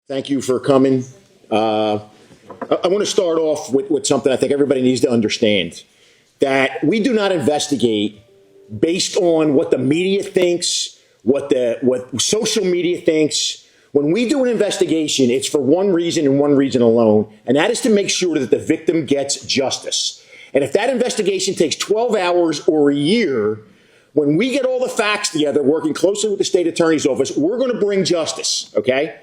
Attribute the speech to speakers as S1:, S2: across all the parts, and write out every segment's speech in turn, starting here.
S1: Thank you for coming. I want to start off with something I think everybody needs to understand, that we do not investigate based on what the media thinks, what social media thinks. When we do an investigation, it's for one reason and one reason alone, and that is to make sure that the victim gets justice. And if that investigation takes 12 hours or a year, when we get all the facts together, working closely with the state attorney's office, we're going to bring justice, okay?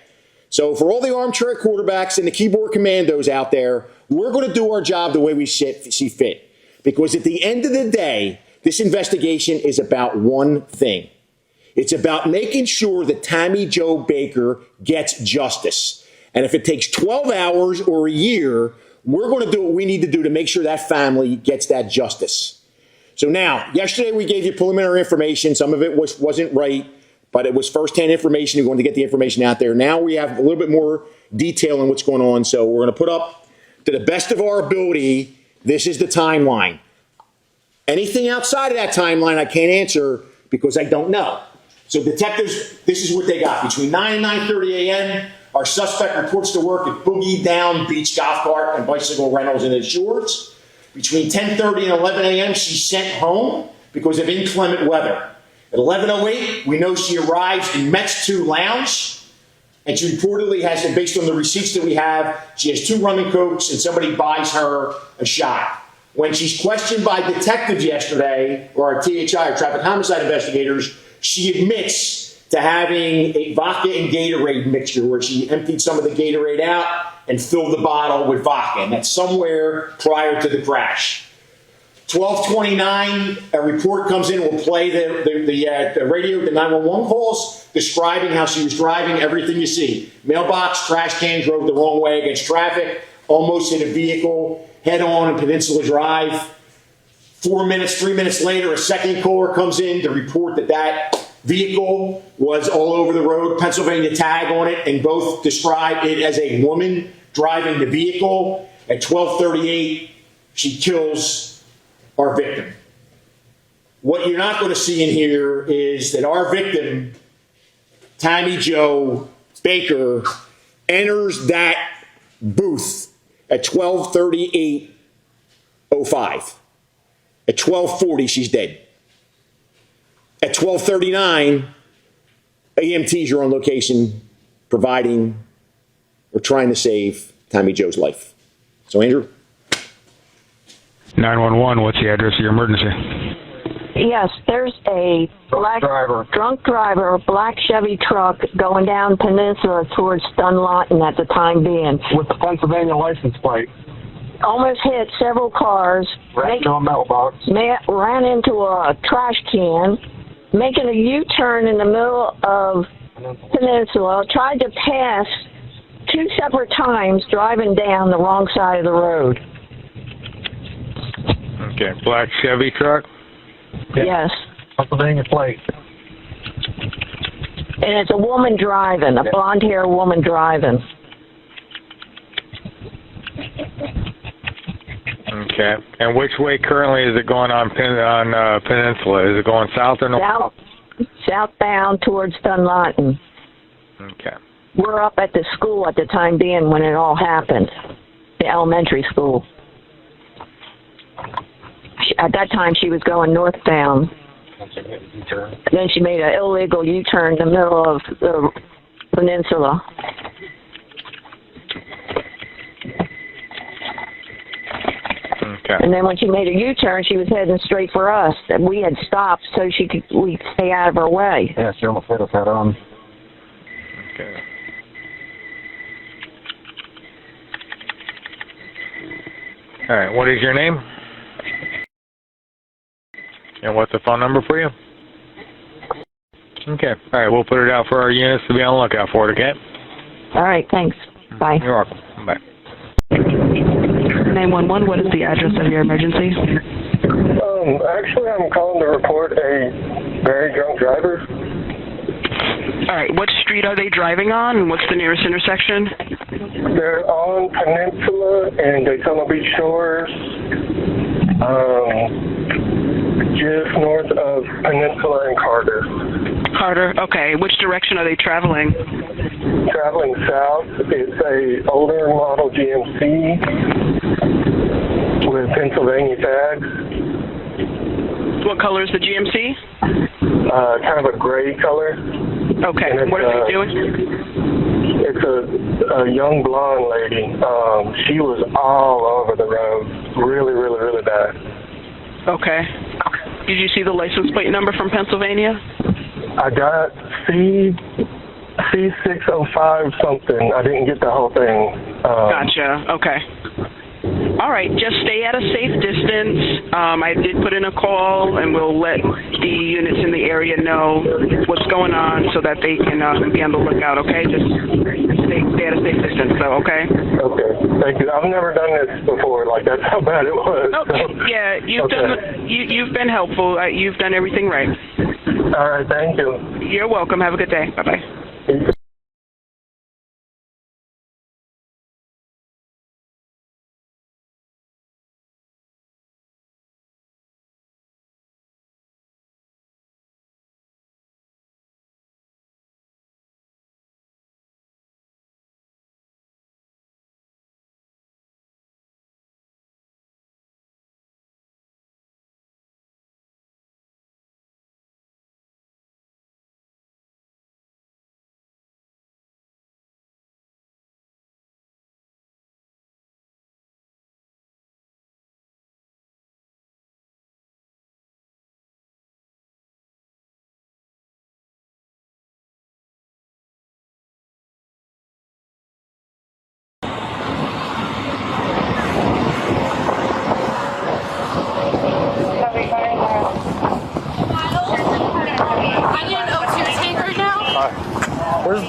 S1: So for all the armchair quarterbacks and the keyboard commandos out there, we're going to do our job the way we see fit. Because at the end of the day, this investigation is about one thing. It's about making sure that Tammy Jo Baker gets justice. And if it takes 12 hours or a year, we're going to do what we need to do to make sure that family gets that justice. So now, yesterday we gave you preliminary information. Some of it wasn't right, but it was firsthand information. You're going to get the information out there. Now we have a little bit more detail on what's going on. So we're going to put up, to the best of our ability, this is the timeline. Anything outside of that timeline I can't answer because I don't know. So detectives, this is what they got. Between 9 and 9:30 a.m., our suspect reports to work at Boogie Down Beach Golf Cart and Bicycle Rentals in the Shores. Between 10:30 and 11 a.m., she's sent home because of inclement weather. At 11:08, we know she arrives in Mets 2 Lounge, and she reportedly has, based on the receipts that we have, she has 2 rum and cokes, and somebody buys her a shot. When she's questioned by detectives yesterday, or our THI, or traffic homicide investigators, she admits to having a vodka and Gatorade mixture where she emptied some of the Gatorade out and filled the bottle with vodka, and that's somewhere prior to the crash. 12:29, a report comes in. We'll play the radio, the 911 calls, describing how she was driving, everything you see. Mailbox, trash can, drove the wrong way against traffic, almost hit a vehicle head-on in Peninsula Drive. 3 minutes later, a second caller comes in to report that vehicle was all over the road, Pennsylvania tag on it, and both described it as a woman driving the vehicle. At 12:38, she kills our victim. What you're not going to see in here is that our victim, Tammy Jo Baker, enters that booth at 12:38:05. At 12:40, she's dead. At 12:39, EMTs are on location providing or trying to save Tammy Jo's life. So, Andrew?
S2: 911, what's the address of your emergency?
S3: Yes, there's a drunk driver, black Chevy truck going down Peninsula towards Dunlawton at the time being.
S4: With the Pennsylvania license plate.
S3: Almost hit several cars.
S4: Ran into a mailbox.
S3: Ran into a trash can, making a U-turn in the middle of Peninsula, tried to pass 2 separate times driving down the wrong side of the road.
S2: Okay, black Chevy truck?
S3: Yes.
S4: Pennsylvania plate.
S3: And it's a woman driving, a blonde-haired woman driving.
S2: Okay. And which way currently is it going on Peninsula? Is it going south or north?
S3: Southbound towards Dunlawton.
S2: Okay.
S3: We're up at the school at the time being when it all happened, the elementary school. At that time, she was going northbound. Then she made an illegal U-turn in the middle of the Peninsula.
S2: Okay.
S3: And then when she made a U-turn, she was heading straight for us. And we had stopped so we could stay out of her way.
S4: Yeah, she almost hit us head on.
S2: Okay. All right, what is your name? And what's the phone number for you? Okay. All right, we'll put it out for our units to be on the lookout for it, okay?
S3: All right, thanks. Bye.
S2: You're welcome. Bye.
S5: 911, what is the address of your emergency?
S6: Actually, I'm calling to report a very drunk driver.
S5: All right, what street are they driving on, and what's the nearest intersection?
S6: They're on Peninsula and Daytona Beach Shores, just north of Peninsula and Carter.
S5: Carter. Okay. Which direction are they traveling?
S6: Traveling south. It's a older model GMC with Pennsylvania tags.
S5: What color is the GMC?
S6: Kind of a gray color.
S5: Okay.
S6: And
S5: What are they doing?
S6: It's a young blonde lady. She was all over the road. Really, really, really bad.
S5: Okay. Did you see the license plate number from Pennsylvania?
S6: I got C605 something. I didn't get the whole thing.
S5: Gotcha. Okay. All right. Just stay at a safe distance. I did put in a call, and we'll let the units in the area know what's going on so that they can be on the lookout. Okay. Just stay at a safe distance, though. Okay.
S6: Okay. Thank you. I've never done this before. Like, that's how bad it was.
S5: Okay.
S6: So.
S5: Yeah. You've been helpful. You've done everything right.
S6: All right. Thank you.
S5: You're welcome. Have a good day. Bye bye.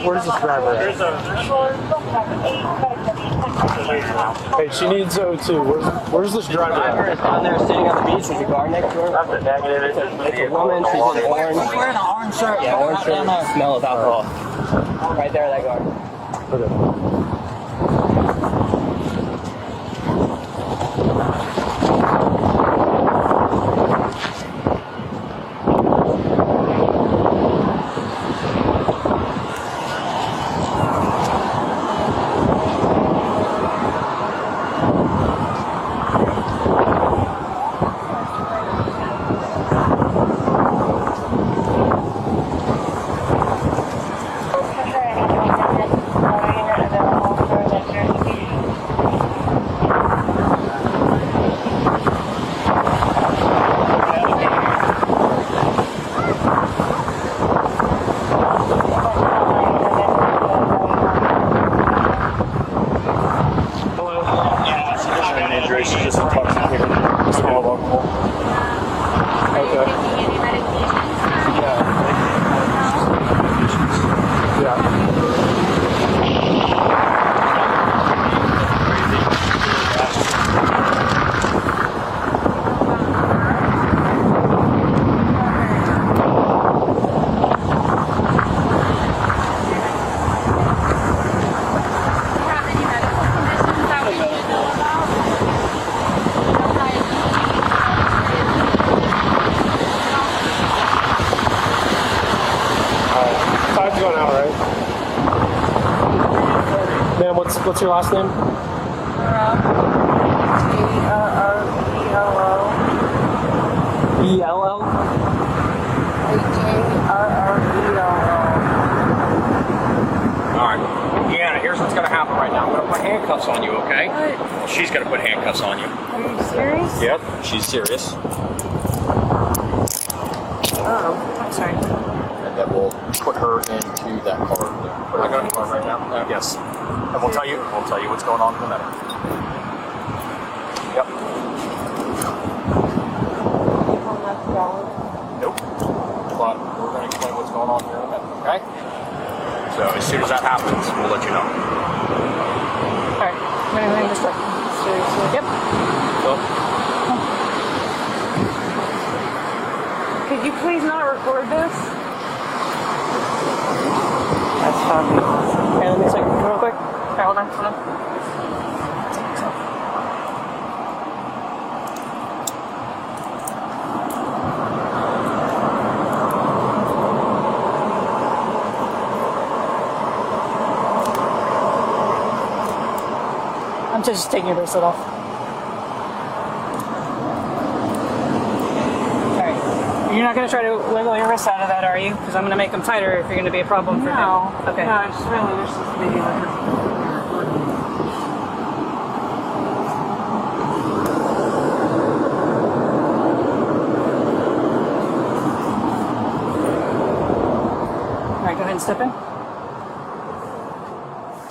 S7: Where's this driver? Hey, she needs O2. Where's this driver at?
S8: On there sitting on the beach. There's a guard next to her. That's a negative. It's a woman. She's in orange. She's wearing an orange shirt. Yeah, orange shirt. Smell of alcohol. Right there, that guard.
S7: Okay. What's your last name? E-R-R-E-L-L?
S9: Alright. Deanna, here's what's going to happen right now. I'm going to put handcuffs on you, okay? What? She's going to put handcuffs on you.
S10: Are you serious?
S9: Yep, she's serious.
S10: Oh, I'm sorry.
S9: And then we'll put her into that car. Put her in the car right now? Yes. And we'll tell you what's going on in a minute. Yep. Nope. But we're going to explain what's going on here in a minute, okay? So as soon as that happens, we'll let you know.
S10: Alright, I'm going to start. Seriously? Yep.
S9: So,
S10: could you please not record this? That's fabulous. Okay, let me check real quick. Okay, hold on. Just taking your bracelet off. Alright. You're not going to try to wiggle your wrist out of that, are you? Because I'm going to make them tighter if you're going to be a problem for him. Okay.
S5: No, it's really just maybe like
S10: Alright, go ahead and step in.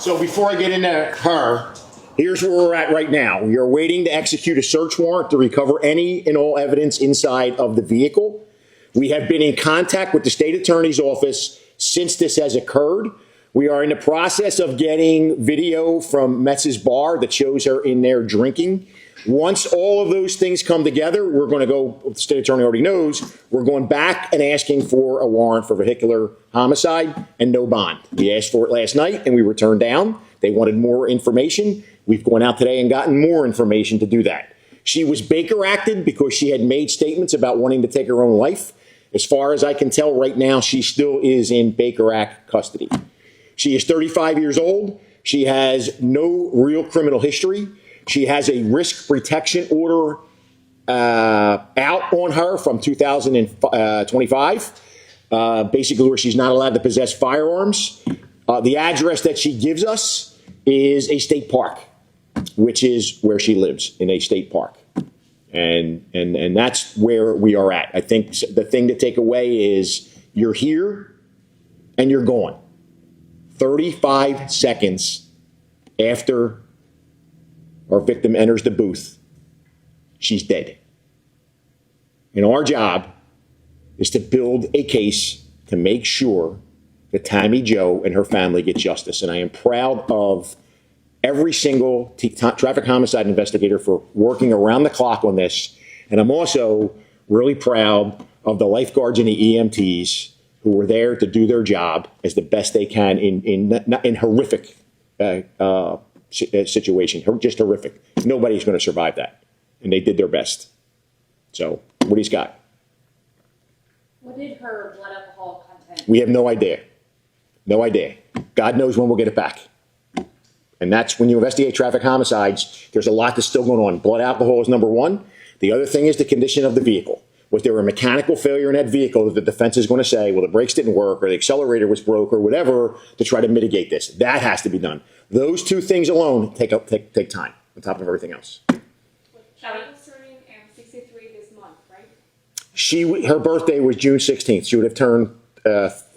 S1: So before I get into her, here's where we're at right now. We are waiting to execute a search warrant to recover any and all evidence inside of the vehicle. We have been in contact with the state attorney's office since this has occurred. We are in the process of getting video from Metz's bar that shows her in there drinking. Once all of those things come together, we're going to go, the state attorney already knows, we're going back and asking for a warrant for vehicular homicide and no bond. We asked for it last night and we were turned down. They wanted more information. We've gone out today and gotten more information to do that. She was Baker acted because she had made statements about wanting to take her own life. As far as I can tell right now, she still is in Baker Act custody. She is 35 years old. She has no real criminal history. She has a risk protection order out on her from 2025, basically where she's not allowed to possess firearms. The address that she gives us is a state park, which is where she lives, in a state park. And that's where we are at. I think the thing to take away is you're here and you're gone. 35 seconds after our victim enters the booth, she's dead. And our job is to build a case to make sure that Tammy Jo and her family get justice. And I am proud of every single traffic homicide investigator for working around the clock on this. And I'm also really proud of the lifeguards and the EMTs who were there to do their job as the best they can in horrific situation, just horrific. Nobody's going to survive that. And they did their best. So, what he's got?
S11: What did her blood alcohol content?
S1: We have no idea. No idea. God knows when we'll get it back. And that's when you investigate traffic homicides, there's a lot that's still going on. Blood alcohol is number one. The other thing is the condition of the vehicle. Was there a mechanical failure in that vehicle that the defense is going to say, well, the brakes didn't work or the accelerator was broke or whatever to try to mitigate this? That has to be done. Those two things alone take time on top of everything else.
S11: Shelley was turning 63 this month, right?
S1: Her birthday was June 16th. She would have turned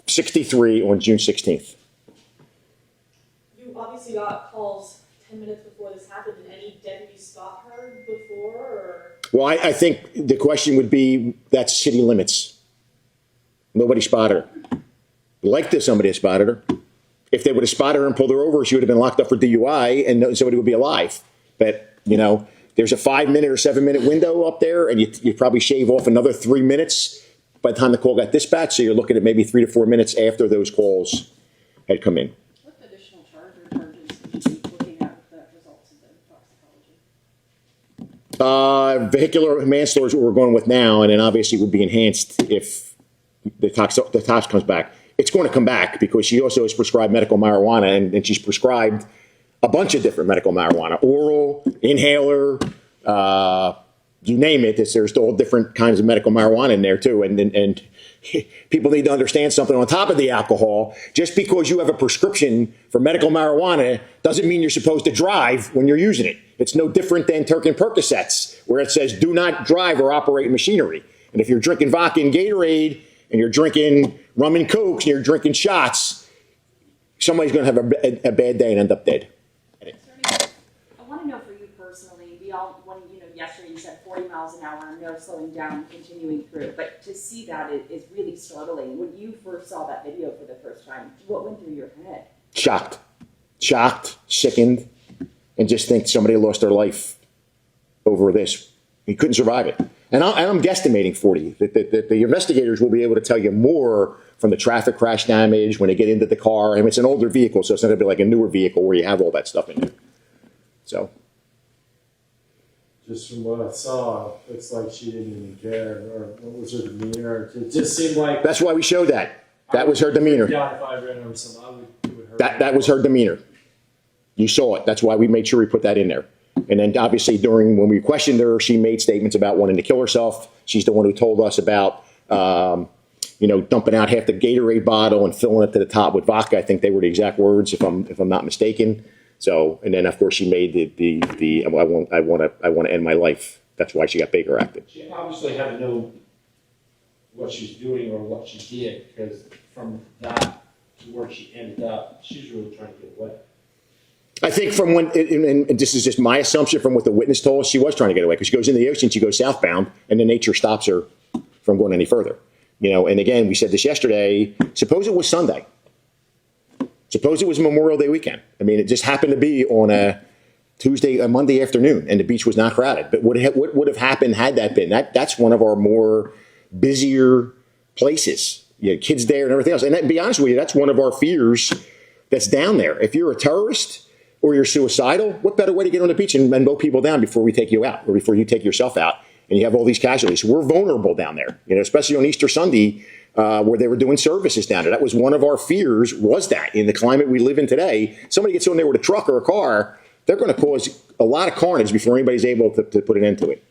S1: 63 on June 16th.
S12: You obviously got calls 10 minutes before this happened. Did any deputies spot her before? Or?
S1: Well, I think the question would be, that's city limits. Nobody spotted her. Like this, somebody had spotted her. If they would have spotted her and pulled her over, she would have been locked up for DUI and somebody would be alive. But, you know, there's a 5-minute or 7-minute window up there, and you probably shave off another 3 minutes by the time the call got dispatched. So you're looking at maybe 3 to 4 minutes after those calls had come in.
S11: What additional charges would you be looking at with the results of the toxicology?
S1: Vehicular manslaughter is what we're going with now, and then obviously it would be enhanced if the tox comes back. It's going to come back because she also is prescribed medical marijuana, and she's prescribed a bunch of different medical marijuana, oral, inhaler, you name it. There's all different kinds of medical marijuana in there too. And people need to understand something on top of the alcohol. Just because you have a prescription for medical marijuana doesn't mean you're supposed to drive when you're using it. It's no different than Turk and Percocets, where it says do not drive or operate machinery. And if you're drinking vodka and Gatorade, and you're drinking rum and cokes, and you're drinking shots, somebody's going to have a bad day and end up dead.
S11: I want to know for you personally, we all, yesterday you said 40 miles an hour, no slowing down, continuing through, but to see that is really startling. When you first saw that video for the first time, what went through your head? Shocked,
S1: Sickened, and just think somebody lost their life over this. He couldn't survive it. And I'm guesstimating 40. The investigators will be able to tell you more from the traffic crash damage when they get into the car. I mean, it's an older vehicle, so it's not going to be like a newer vehicle where you have all that stuff in there. So.
S7: Just from what I saw, it's like she didn't even care, or what was her demeanor? It just seemed like.
S1: That's why we showed that. That was her demeanor.
S7: Yeah, if I ran over something, I would do it her.
S1: That was her demeanor. You saw it. That's why we made sure we put that in there. And then obviously when we questioned her, she made statements about wanting to kill herself. She's the one who told us about, dumping out half the Gatorade bottle and filling it to the top with vodka. I think they were the exact words, if I'm not mistaken. So, and then of course she made the I want to end my life. That's why she got Baker acted.
S7: She obviously had to know what she's doing or what she did, because from that to where she ended up, she's really trying to get away.
S1: I think from and this is just my assumption from what the witness told us, she was trying to get away because she goes in the ocean, she goes southbound, and the nature stops her from going any further. And again, we said this yesterday, suppose it was Sunday. Suppose it was Memorial Day weekend. I mean, it just happened to be on a Monday afternoon, and the beach was not crowded. But what would have happened had that been? That's one of our more busier places. You had kids there and everything else. And to be honest with you, that's one of our fears that's down there. If you're a terrorist or you're suicidal, what better way to get on the beach and mow people down before we take you out or before you take yourself out and you have all these casualties? We're vulnerable down there, especially on Easter Sunday where they were doing services down there. That was one of our fears, was that in the climate we live in today, somebody gets on there with a truck or a car, they're going to cause a lot of carnage before anybody's able to put an end to it.